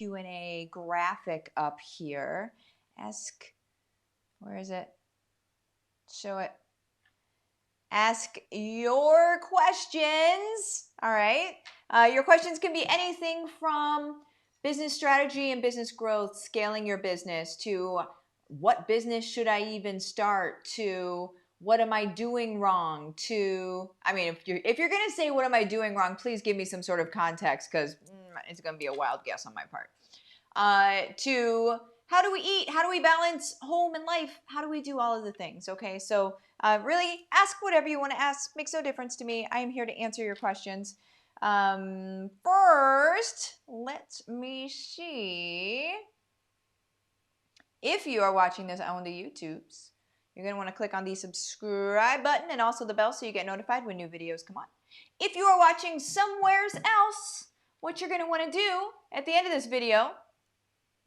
Q&A graphic up here. Where is it? Show it. Ask your questions. All right. Your questions can be anything from business strategy and business growth, scaling your business, to what business should I even start, to what am I doing wrong, to, I mean, if you're going to say what am I doing wrong, please give me some sort of context, because it's going to be a wild guess on my part. To how do we eat? How do we balance home and life? How do we do all of the things? Okay, so really ask whatever you want to ask. Makes no difference to me. I am here to answer your questions. First, let me see. If you are watching this on the YouTubes, you're going to want to click on the subscribe button and also the bell so you get notified when new videos come on. If you are watching somewhere else, what you're going to want to do at the end of this video,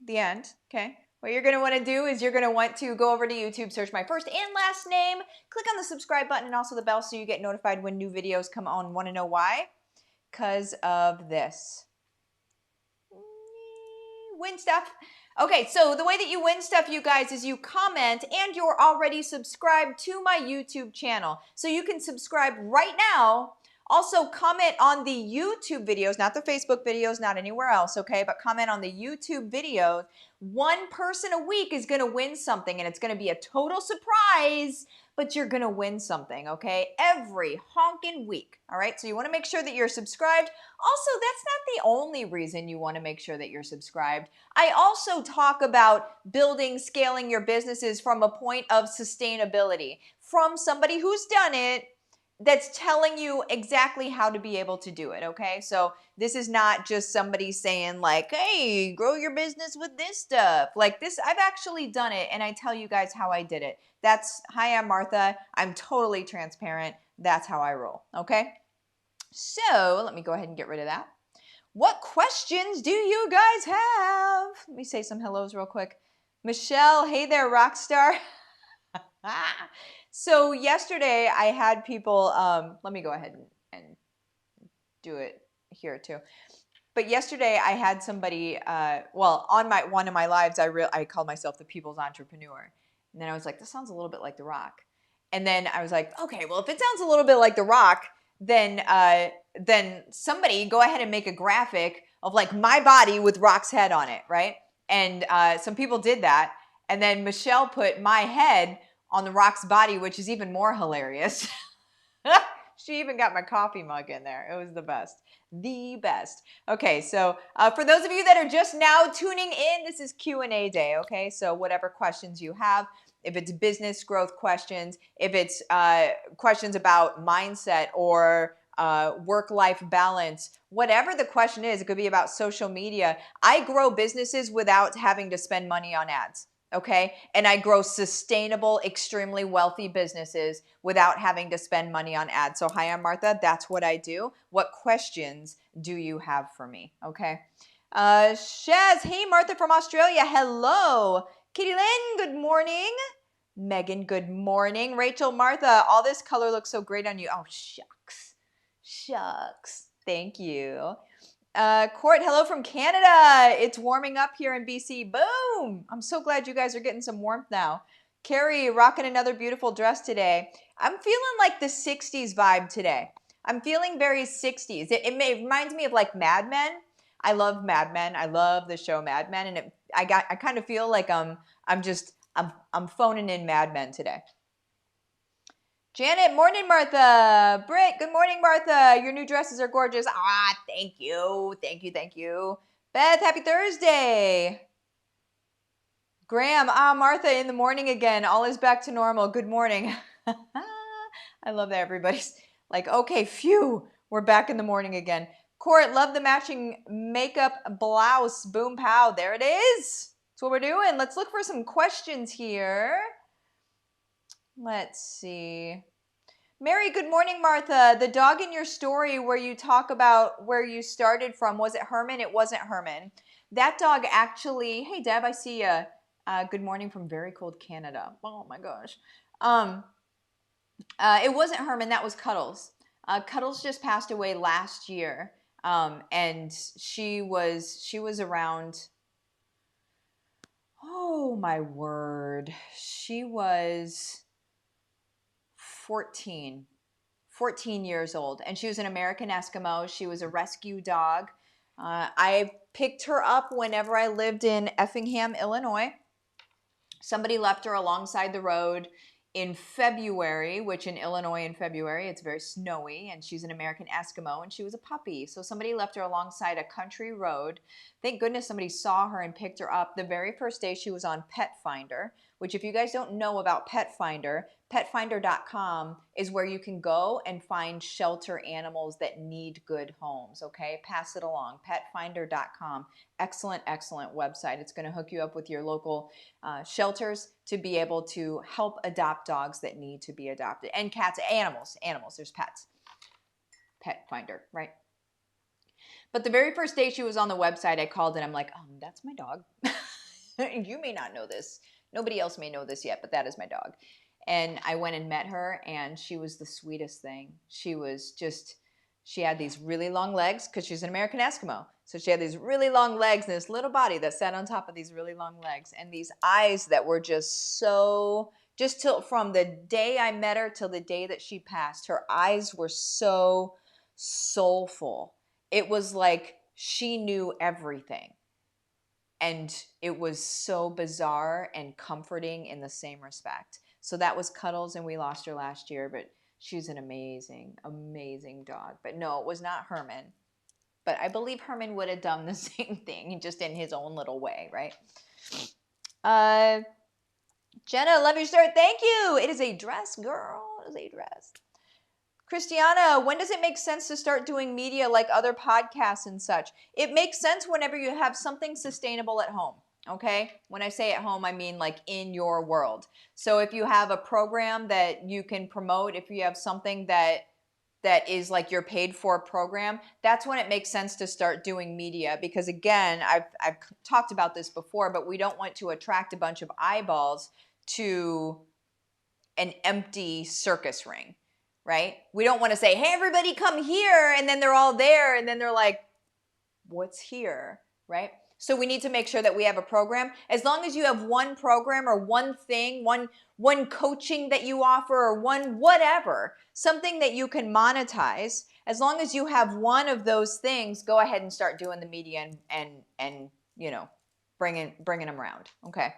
the end, okay? What you're going to want to do is you're going to want to go over to YouTube, search my first and last name, click on the subscribe button and also the bell so you get notified when new videos come on. Want to know why? Because of this. Win stuff. Okay, so the way that you win stuff, you guys, is you comment and you're already subscribed to my YouTube channel. So you can subscribe right now. Also comment on the YouTube videos, not the Facebook videos, not anywhere else, okay? But comment on the YouTube videos. One person a week is going to win something, and it's going to be a total surprise, but you're going to win something, okay? Every honking week, all right? So you want to make sure that you're subscribed. Also, that's not the only reason you want to make sure that you're subscribed. I also talk about building, scaling your businesses from a point of sustainability, from somebody who's done it, that's telling you exactly how to be able to do it, okay? So this is not just somebody saying like, hey, grow your business with this stuff. Like this, I've actually done it, and I tell you guys how I did it. Hi, I'm Martha. I'm totally transparent. That's how I roll, okay? So let me go ahead and get rid of that. What questions do you guys have? Let me say some hellos real quick. Michelle, hey there, rock star. So yesterday I had people, let me go ahead and do it here too. But yesterday I had somebody, on one of my lives, I called myself the people's entrepreneur. And then I was like, this sounds a little bit like The Rock. And then I was like, okay, well, if it sounds a little bit like The Rock, then somebody go ahead and make a graphic of like my body with Rock's head on it, right? And some people did that. And then Michelle put my head on The Rock's body, which is even more hilarious. She even got my coffee mug in there. It was the best. The best. Okay, so for those of you that are just now tuning in, this is Q&A day, okay? So whatever questions you have, if it's business growth questions, if it's questions about mindset or work-life balance, whatever the question is, it could be about social media. I grow businesses without having to spend money on ads. Okay, and I grow sustainable, extremely wealthy businesses without having to spend money on ads. So hi, I'm Martha. That's what I do. What questions do you have for me? Okay. Shaz, hey, Martha from Australia. Hello. Kitty Lynn, good morning. Megan, good morning. Rachel, Martha, all this color looks so great on you. Oh, shucks. Shucks. Thank you. Court, hello from Canada. It's warming up here in BC. Boom! I'm so glad you guys are getting some warmth now. Carrie, rocking another beautiful dress today. I'm feeling like the 60s vibe today. I'm feeling very 60s. It reminds me of like Mad Men. I love Mad Men. I love the show Mad Men, and I kind of feel like I'm phoning in Mad Men today. Janet, morning, Martha. Britt, good morning, Martha. Your new dresses are gorgeous. Ah, thank you. Thank you, thank you. Beth, happy Thursday. Graham, Martha, in the morning again. All is back to normal. Good morning. I love that everybody's like, okay, phew, we're back in the morning again. Court, love the matching makeup blouse. Boom, pow. There it is. That's what we're doing. Let's look for some questions here. Let's see. Mary, good morning, Martha. The dog in your story where you talk about where you started from, was it Herman? It wasn't Herman. That dog actually, hey, Deb, I see you. Good morning from very cold Canada. Oh, my gosh. It wasn't Herman. That was Cuddles. Cuddles just passed away last year. And she was around, oh my word, she was 14 years old, and she was an American Eskimo. She was a rescue dog. I picked her up whenever I lived in Effingham, Illinois. Somebody left her alongside the road in February, which in Illinois in February, it's very snowy, and she's an American Eskimo, and she was a puppy. So somebody left her alongside a country road. Thank goodness somebody saw her and picked her up. The very first day she was on Pet Finder, which if you guys don't know about Pet Finder, petfinder.com is where you can go and find shelter animals that need good homes, okay? Pass it along, petfinder.com. Excellent, excellent website. It's going to hook you up with your local shelters to be able to help adopt dogs that need to be adopted. And cats, animals, there's pets. Pet Finder, right? But the very first day she was on the website, I called and I'm like, that's my dog. You may not know this. Nobody else may know this yet, but that is my dog. And I went and met her, and she was the sweetest thing. She had these really long legs because she's an American Eskimo. So she had these really long legs and this little body that sat on top of these really long legs, and these eyes that were from the day I met her till the day that she passed, her eyes were so soulful. It was like she knew everything. And it was so bizarre and comforting in the same respect. So that was Cuddles, and we lost her last year, but she's an amazing, amazing dog. But no, it was not Herman. But I believe Herman would have done the same thing, just in his own little way, right? Jenna, love your shirt. Thank you. It is a dress, girl. It is a dress. Christiana, when does it make sense to start doing media like other podcasts and such? It makes sense whenever you have something sustainable at home, okay? When I say at home, I mean like in your world. So if you have a program that you can promote, if you have something that is like your paid for program, that's when it makes sense to start doing media. Because again, I've talked about this before, but we don't want to attract a bunch of eyeballs to an empty circus ring. Right? We don't want to say, hey, everybody come here, and then they're all there, and then they're like, what's here, right? So we need to make sure that we have a program. As long as you have one program or one thing, one coaching that you offer, or one whatever, something that you can monetize, as long as you have one of those things, go ahead and start doing the media and you know, bringing them around, okay?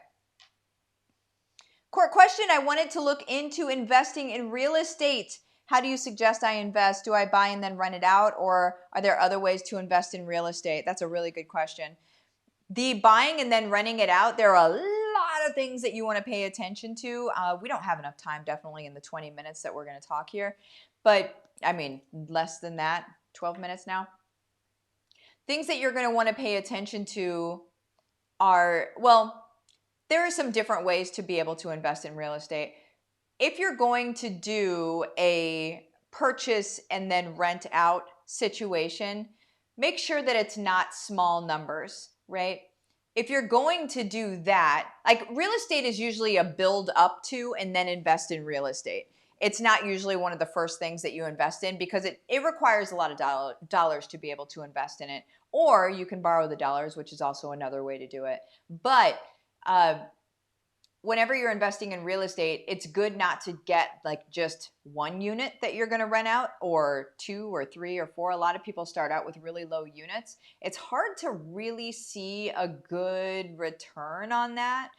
Court question, I wanted to look into investing in real estate. How do you suggest I invest? Do I buy and then rent it out, or are there other ways to invest in real estate? That's a really good question. The buying and then renting it out, there are a lot of things that you want to pay attention to. We don't have enough time, definitely, in the 20 minutes that we're going to talk here. But, I mean, less than that, 12 minutes now. Things that you're going to want to pay attention to are, well, there are some different ways to be able to invest in real estate. If you're going to do a purchase and then rent out situation, make sure that it's not small numbers, right? If you're going to do that, like real estate is usually a build up to and then invest in real estate. It's not usually one of the first things that you invest in because it requires a lot of dollars to be able to invest in it. Or you can borrow the dollars, which is also another way to do it. But whenever you're investing in real estate, it's good not to get like just one unit that you're going to rent out, or 2 or 3 or 4. A lot of people start out with really low units. It's hard to really see a good return on that.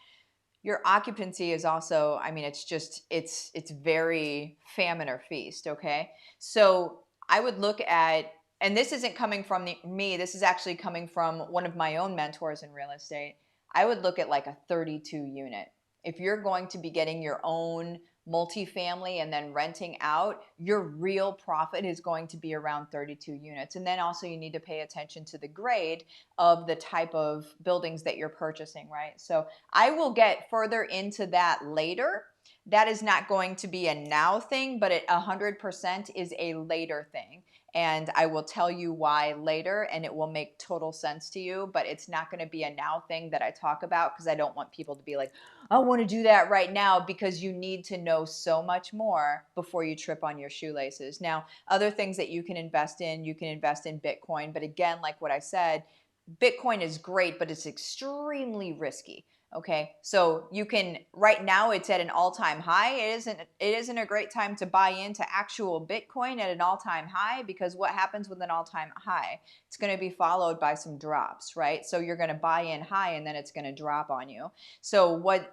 Your occupancy is also, I mean, it's very famine or feast, okay? So I would look at, and this isn't coming from me, this is actually coming from one of my own mentors in real estate. I would look at like a 32 unit. If you're going to be getting your own multifamily and then renting out, your real profit is going to be around 32 units. And then also you need to pay attention to the grade of the type of buildings that you're purchasing, right? So I will get further into that later. That is not going to be a now thing, but it 100% is a later thing. and I will tell you why later, and it will make total sense to you, but it's not going to be a now thing that I talk about because I don't want people to be like, I want to do that right now, because you need to know so much more before you trip on your shoelaces. Now, other things that you can invest in Bitcoin, but again, like what I said, Bitcoin is great, but it's extremely risky. Okay, so you can, right now it's at an all-time high. It isn't a great time to buy into actual Bitcoin at an all-time high, because what happens with an all-time high? It's going to be followed by some drops, right? So you're going to buy in high and then it's going to drop on you. So what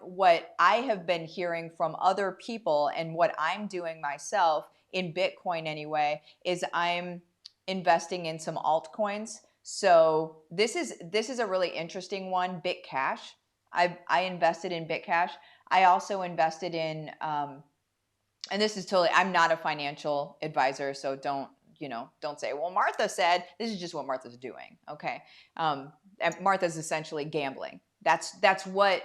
I have been hearing from other people and what I'm doing myself in Bitcoin anyway is I'm investing in some altcoins. So this is a really interesting one, BitCash. I invested in BitCash. I also invested in, and this is totally, I'm not a financial advisor, so don't say, well, Martha said. This is just what Martha's doing, okay? And Martha's essentially gambling. That's what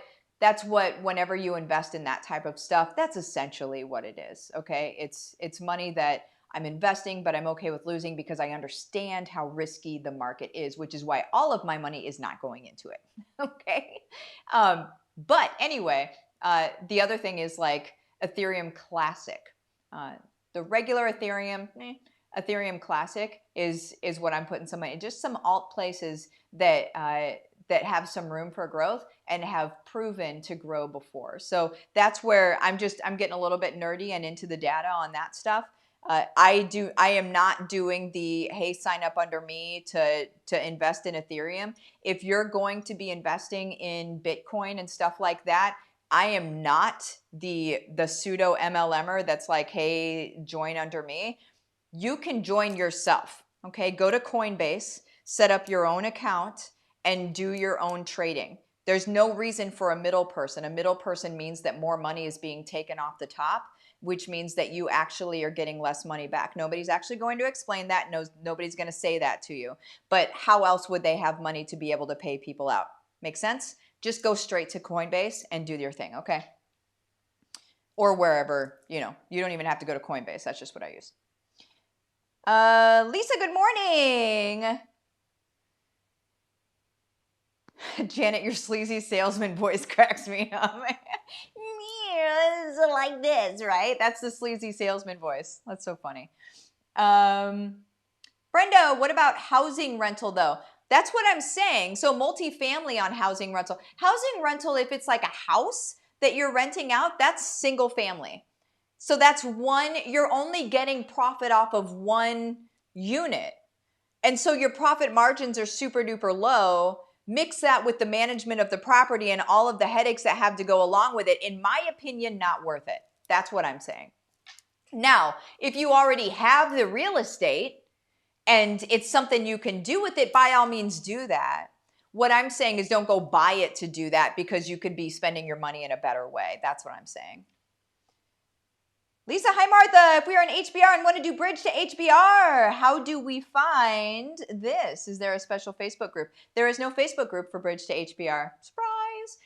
whenever you invest in that type of stuff, that's essentially what it is, okay? It's money that I'm investing, but I'm okay with losing because I understand how risky the market is, which is why all of my money is not going into it, okay? But anyway, the other thing is like Ethereum Classic. The regular Ethereum, Ethereum Classic is what I'm putting some money in. Just some alt places that that have some room for growth and have proven to grow before. So that's where I'm getting a little bit nerdy and into the data on that stuff. I am not doing the, hey, sign up under me to invest in Ethereum. If you're going to be investing in Bitcoin and stuff like that, I am not the pseudo MLMer that's like, hey, join under me. You can join yourself, okay? Go to Coinbase, set up your own account, and do your own trading. There's no reason for a middle person. A middle person means that more money is being taken off the top, which means that you actually are getting less money back. Nobody's actually going to explain that. Nobody's going to say that to you. But how else would they have money to be able to pay people out? Make sense? Just go straight to Coinbase and do your thing, okay? Or wherever, you don't even have to go to Coinbase. That's just what I use. Lisa, good morning. Janet, your sleazy salesman voice cracks me up. It's like this, right? That's the sleazy salesman voice. That's so funny. Brenda, what about housing rental though? That's what I'm saying. So multifamily on housing rental. Housing rental, if it's like a house that you're renting out, that's single family. So that's one, you're only getting profit off of one unit. And so your profit margins are super duper low. Mix that with the management of the property and all of the headaches that have to go along with it. In my opinion, not worth it. That's what I'm saying. Now, if you already have the real estate and it's something you can do with it, by all means do that. What I'm saying is don't go buy it to do that, because you could be spending your money in a better way. That's what I'm saying. Lisa, hi Martha. If we are in HBR and want to do bridge to HBR, how do we find this? Is there a special Facebook group? There is no Facebook group for bridge to HBR. Surprise.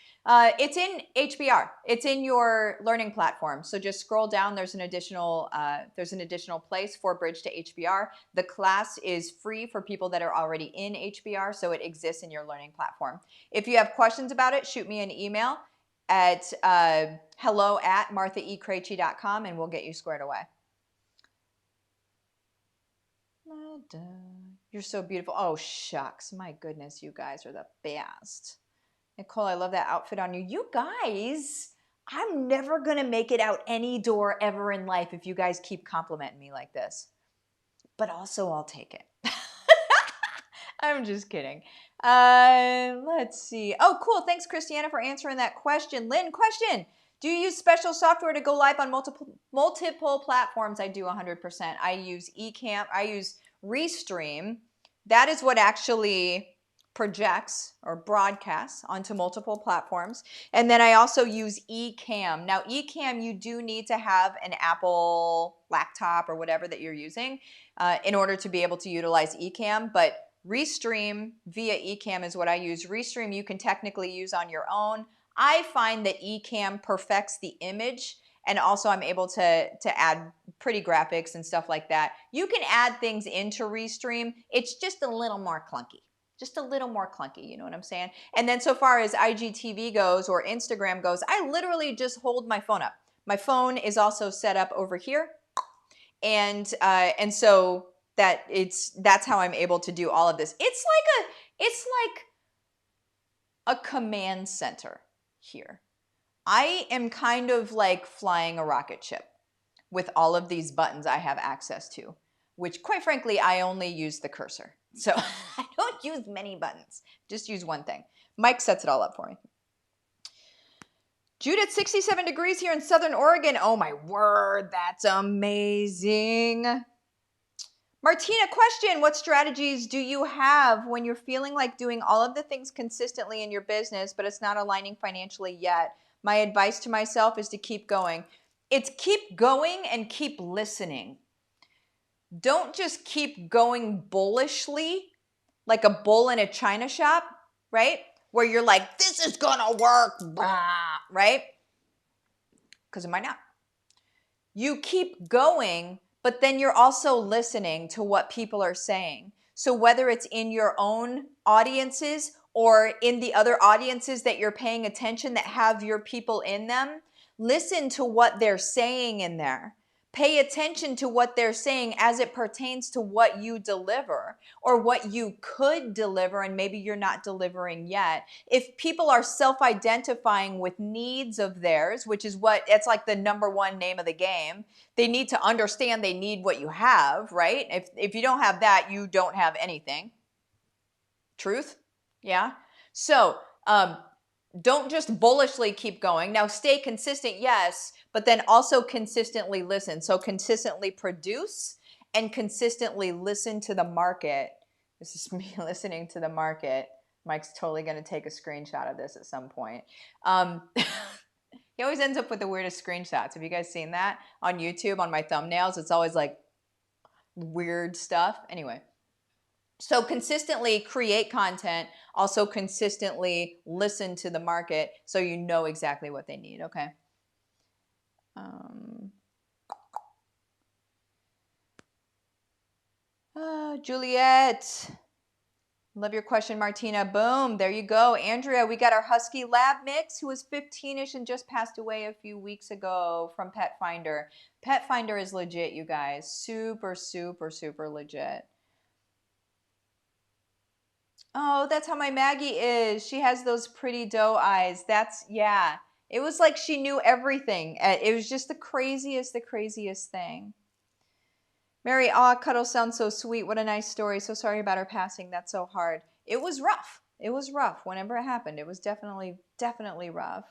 It's in HBR. It's in your learning platform. So just scroll down. There's an additional place for bridge to HBR. The class is free for people that are already in HBR, so it exists in your learning platform. If you have questions about it, shoot me an email at hello@marthaecraichi.com and we'll get you squared away. You're so beautiful. Oh, shucks. My goodness, you guys are the best. Nicole, I love that outfit on you. You guys, I'm never going to make it out any door ever in life if you guys keep complimenting me like this. But also, I'll take it. I'm just kidding. Let's see. Oh, cool. Thanks, Christiana, for answering that question. Lynn, question. Do you use special software to go live on multiple platforms? I do 100%. I use Ecamm. I use Restream. That is what actually projects or broadcasts onto multiple platforms. And then I also use Ecamm. Now, Ecamm, you do need to have an Apple laptop or whatever that you're using in order to be able to utilize Ecamm. But Restream via Ecamm is what I use. Restream you can technically use on your own. I find that Ecamm perfects the image, and also I'm able to add pretty graphics and stuff like that. You can add things into Restream. It's just a little more clunky. Just a little more clunky, you know what I'm saying? And then so far as IGTV goes or Instagram goes, I literally just hold my phone up. My phone is also set up over here. And so that's how I'm able to do all of this. It's like a command center here. I am kind of like flying a rocket ship with all of these buttons I have access to, which quite frankly, I only use the cursor. So I don't use many buttons, just use one thing. Mike sets it all up for me. Judith, 67 degrees here in Southern Oregon. Oh my word, that's amazing. Martina, question, what strategies do you have when you're feeling like doing all of the things consistently in your business, but it's not aligning financially yet? My advice to myself is to keep going. It's keep going and keep listening. Don't just keep going bullishly, like a bull in a china shop, right? Where you're like, this is gonna work, right? Because it might not. You keep going, but then you're also listening to what people are saying. So whether it's in your own audiences or in the other audiences that you're paying attention that have your people in them, listen to what they're saying in there. Pay attention to what they're saying as it pertains to what you deliver or what you could deliver and maybe you're not delivering yet. If people are self-identifying with needs of theirs, which is it's like the number one name of the game, they need to understand they need what you have, right? If you don't have that, you don't have anything. Truth? Yeah. So, don't just bullishly keep going. Now stay consistent, yes, but then also consistently listen. So consistently produce and consistently listen to the market. This is me listening to the market. Mike's totally going to take a screenshot of this at some point. He always ends up with the weirdest screenshots. Have you guys seen that on YouTube on my thumbnails? It's always like weird stuff. Anyway. So consistently create content, also consistently listen to the market so you know exactly what they need, okay? Juliet, love your question, Martina. Boom, there you go. Andrea, we got our Husky Lab mix who was 15-ish and just passed away a few weeks ago from Pet Finder. Pet Finder is legit, you guys. Super, super, super legit. Oh, that's how my Maggie is. She has those pretty doe eyes. Yeah. It was like she knew everything. It was just the craziest thing. Mary, Cuddle sounds so sweet. What a nice story. So sorry about her passing. That's so hard. It was rough. It was rough whenever it happened. It was definitely rough.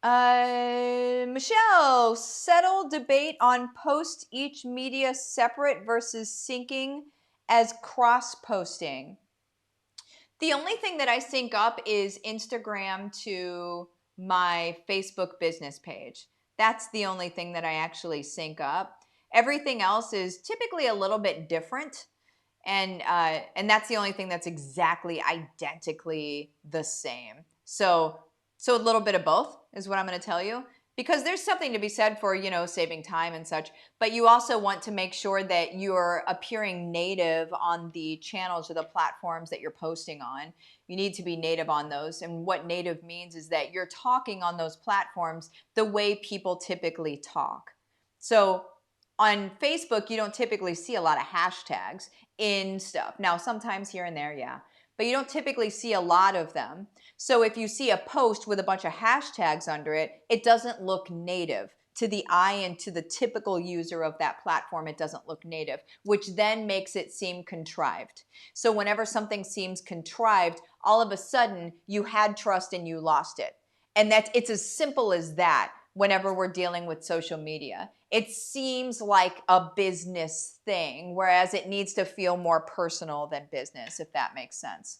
Michelle, settle debate on post each media separate versus syncing as cross-posting. The only thing that I sync up is Instagram to my Facebook business page. That's the only thing that I actually sync up. Everything else is typically a little bit different. And that's the only thing that's exactly identically the same. So a little bit of both is what I'm going to tell you, because there's something to be said for, saving time and such, but you also want to make sure that you're appearing native on the channels or the platforms that you're posting on. You need to be native on those. And what native means is that you're talking on those platforms the way people typically talk. So on Facebook, you don't typically see a lot of hashtags in stuff. Now, sometimes here and there, yeah, but you don't typically see a lot of them. So if you see a post with a bunch of hashtags under it, it doesn't look native. To the eye and to the typical user of that platform, it doesn't look native, which then makes it seem contrived. So whenever something seems contrived, all of a sudden you had trust and you lost it. And it's as simple as that whenever we're dealing with social media. It seems like a business thing, whereas it needs to feel more personal than business, if that makes sense.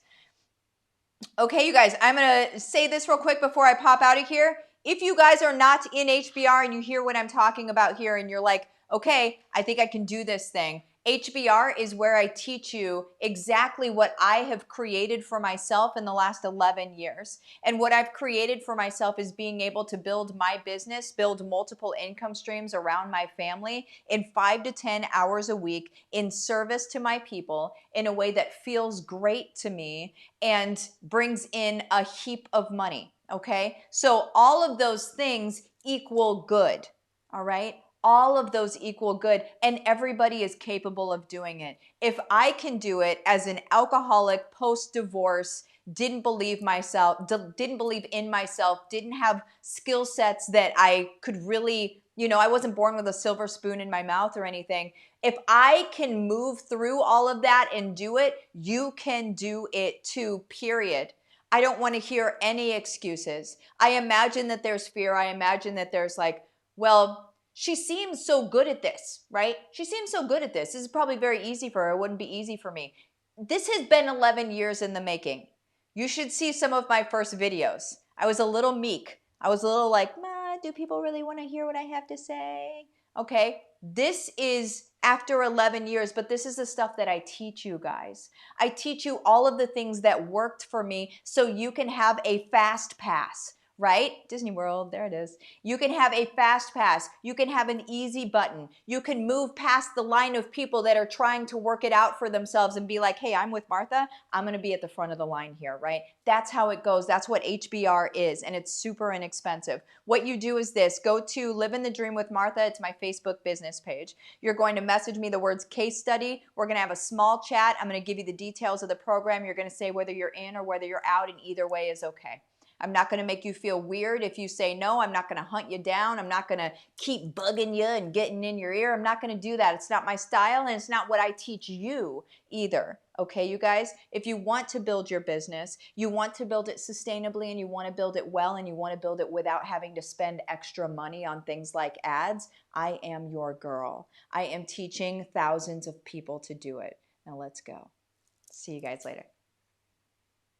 Okay, you guys, I'm going to say this real quick before I pop out of here. If you guys are not in HBR and you hear what I'm talking about here and you're like, okay, I think I can do this thing, HBR is where I teach you exactly what I have created for myself in the last 11 years. And what I've created for myself is being able to build my business, build multiple income streams around my family in 5 to 10 hours a week in service to my people in a way that feels great to me and brings in a heap of money. Okay. So all of those things equal good. All right. All of those equal good, and everybody is capable of doing it. If I can do it as an alcoholic post-divorce, didn't believe myself, didn't believe in myself, didn't have skill sets that I could really, I wasn't born with a silver spoon in my mouth or anything. If I can move through all of that and do it, you can do it too, period. I don't want to hear any excuses. I imagine that there's fear. I imagine that there's like, well, she seems so good at this, right? She seems so good at this. This is probably very easy for her. It wouldn't be easy for me. This has been 11 years in the making. You should see some of my first videos. I was a little meek. I was a little like, do people really want to hear what I have to say? Okay, this is after 11 years, but this is the stuff that I teach you guys. I teach you all of the things that worked for me so you can have a fast pass. Right? Disney World, there it is. You can have a fast pass. You can have an easy button. You can move past the line of people that are trying to work it out for themselves and be like, hey, I'm with Martha. I'm going to be at the front of the line here, right? That's how it goes. That's what HBR is, and it's super inexpensive. What you do is this. Go to Livin the Dream with Martha. It's my Facebook business page. You're going to message me the words case study. We're going to have a small chat. I'm going to give you the details of the program. You're going to say whether you're in or whether you're out, and either way is okay. I'm not going to make you feel weird if you say no. I'm not going to hunt you down. I'm not going to keep bugging you and getting in your ear. I'm not going to do that. It's not my style, and it's not what I teach you either. Okay, you guys? If you want to build your business, you want to build it sustainably, and you want to build it well, and you want to build it without having to spend extra money on things like ads, I am your girl. I am teaching thousands of people to do it. Now let's go. See you guys later.